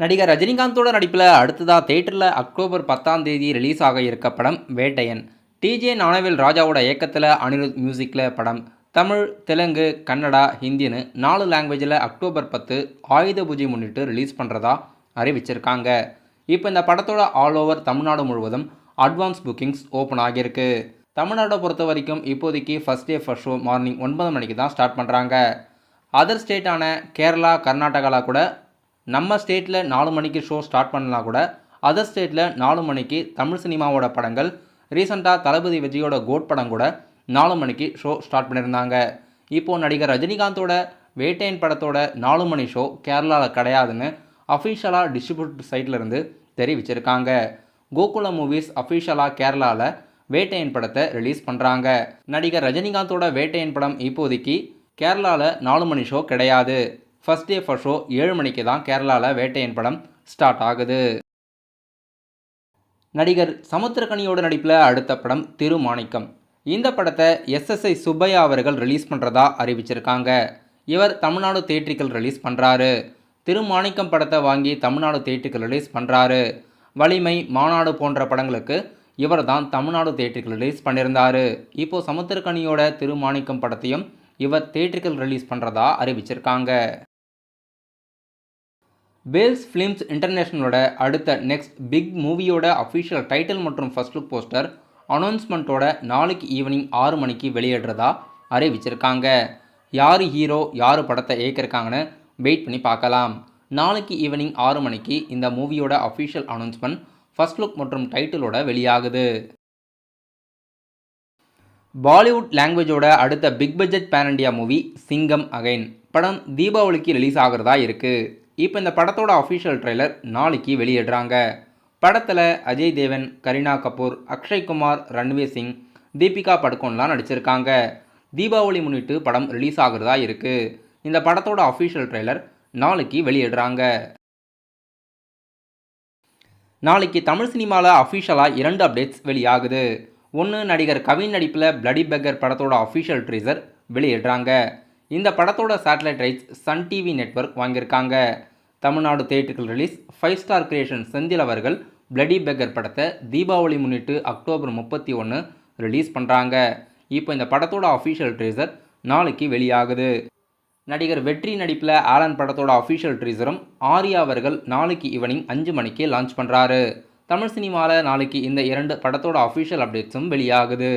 நடிகர் ரஜினிகாந்தோட நடிப்பில் அடுத்ததாக தேட்டரில் அக்டோபர் 10ஆம் தேதி ரிலீஸ் ஆக இருக்க படம் வேட்டையன். டிஜே ஞானவேல் ராஜாவோட இயக்கத்தில் அனிருத் மியூசிக்கில் படம். தமிழ், தெலுங்கு, கன்னடா, ஹிந்தின்னு 4 லாங்குவேஜில் அக்டோபர் 10 ஆயுத பூஜை முன்னிட்டு ரிலீஸ் பண்ணுறதா அறிவிச்சிருக்காங்க. இப்போ இந்த படத்தோட ஆல் ஓவர் தமிழ்நாடு முழுவதும் அட்வான்ஸ் புக்கிங்ஸ் ஓப்பன் ஆகியிருக்கு. தமிழ்நாட்டை பொறுத்த வரைக்கும் இப்போதைக்கு first day first show morning 9 மணிக்கு தான் ஸ்டார்ட் பண்ணுறாங்க. அதர் ஸ்டேட்டான கேரளா, கர்நாடகாவில் கூட நம்ம ஸ்டேட்டில் 4 மணிக்கு ஷோ ஸ்டார்ட் பண்ணலாம் கூட அதர் ஸ்டேட்டில் 4 மணிக்கு தமிழ் சினிமாவோட படங்கள், ரீசெண்டாக தளபதி விஜயோட கோட் படம் கூட 4 மணிக்கு ஷோ ஸ்டார்ட் பண்ணியிருந்தாங்க. இப்போது நடிகர் ரஜினிகாந்தோட வேட்டையன் படத்தோட 4 மணி ஷோ கேரளாவில் கிடையாதுன்னு அஃபிஷியலாக டிஸ்ட்ரிபியூட் சைட்லேருந்து தெரிவிச்சிருக்காங்க. கோகுலம் மூவிஸ் அஃபிஷியலாக கேரளாவில் வேட்டையன் படத்தை ரிலீஸ் பண்ணுறாங்க. நடிகர் ரஜினிகாந்தோட வேட்டையன் படம் இப்போதைக்கு கேரளாவில் 4 மணி ஷோ கிடையாது. ஃபர்ஸ்ட் டே ஃபர்ஸ்ட் ஷோ 7 மணிக்கு தான் கேரளாவில் வேட்டையன் படம் ஸ்டார்ட் ஆகுது. நடிகர் சமுத்திரக்கனியோட நடிப்பில் அடுத்த படம் திருமாணிக்கம். இந்த படத்தை SSI சுப்பையா அவர்கள் ரிலீஸ் பண்ணுறதா அறிவிச்சிருக்காங்க. இவர் தமிழ்நாடு தேட்டரிக்கல் ரிலீஸ் பண்ணுறாரு. திருமாணிக்கம் படத்தை வாங்கி தமிழ்நாடு தேட்டரிக்கல் ரிலீஸ் பண்ணுறாரு. வலிமை, மாநாடு போன்ற படங்களுக்கு இவர் தான் தமிழ்நாடு தேட்டரிக்கல் ரிலீஸ் பண்ணியிருந்தார். இப்போது சமுத்திரக்கனியோட திருமாணிக்கம் படத்தையும் இவர் தேட்டரிக்கல் ரிலீஸ் பண்ணுறதா அறிவிச்சிருக்காங்க. வேல்ஸ் ஃபிலிம்ஸ் இன்டர்நேஷனலோட அடுத்த நெக்ஸ்ட் பிக் மூவியோட அஃபிஷியல் டைட்டில் மற்றும் ஃபர்ஸ்ட் லுக் போஸ்டர் அனௌன்ஸ்மெண்ட்டோட நாளைக்கு ஈவினிங் 6 மணிக்கு வெளியிடுறதா அறிவிச்சிருக்காங்க. யார் ஹீரோ, யார் படத்தை இயக்கியிருக்காங்கன்னு வெயிட் பண்ணி பார்க்கலாம். நாளைக்கு ஈவினிங் 6 மணிக்கு இந்த மூவியோட அஃபிஷியல் அனௌன்ஸ்மெண்ட், ஃபர்ஸ்ட் லுக் மற்றும் டைட்டிலோட வெளியாகுது. பாலிவுட் லாங்குவேஜோட அடுத்த big budget pan India movie Singham again படம் தீபாவளிக்கு ரிலீஸ் ஆகிறதா இருக்குது. இப்போ இந்த படத்தோட அஃபிஷியல் ட்ரெய்லர் நாளைக்கு வெளியிடுறாங்க. படத்தில் அஜய் தேவன், கரீனா கபூர், அக்ஷய் குமார், ரன்வீர் சிங், தீபிகா படுகோன்லாம் நடிச்சிருக்காங்க. தீபாவளி முன்னிட்டு படம் ரிலீஸ் ஆகிறதா இருக்குது. இந்த படத்தோட அஃபிஷியல் ட்ரெய்லர் நாளைக்கு வெளியிடுறாங்க. நாளைக்கு தமிழ் சினிமாவில் அஃபிஷியலாக 2 அப்டேட்ஸ் வெளியாகுது. ஒன்று, நடிகர் கவின் நடிப்பில் பிளடி பெக்கர் படத்தோட அஃபிஷியல் ட்ரீசர் வெளியிடுறாங்க. இந்த படத்தோட satellite rights Sun TV network வாங்கியிருக்காங்க. Tamil Nadu theatrical release 5 star creation Senthil அவர்கள் பிளடி பெக்கர் படத்தை தீபாவளி முன்னிட்டு அக்டோபர் 31 ரிலீஸ் பண்ணுறாங்க. இப்போ இந்த படத்தோட அஃபிஷியல் ட்ரீசர் நாளைக்கு வெளியாகுது. நடிகர் வெற்றி நடிப்பில் ஆலன் படத்தோட அஃபிஷியல் ட்ரீசரும் ஆர்யா அவர்கள் நாளைக்கு ஈவினிங் 5 மணிக்கு லான்ச் பண்ணுறாரு. தமிழ் சினிமாவில் நாளைக்கு இந்த 2 படத்தோட அஃபிஷியல் அப்டேட்ஸும் வெளியாகுது.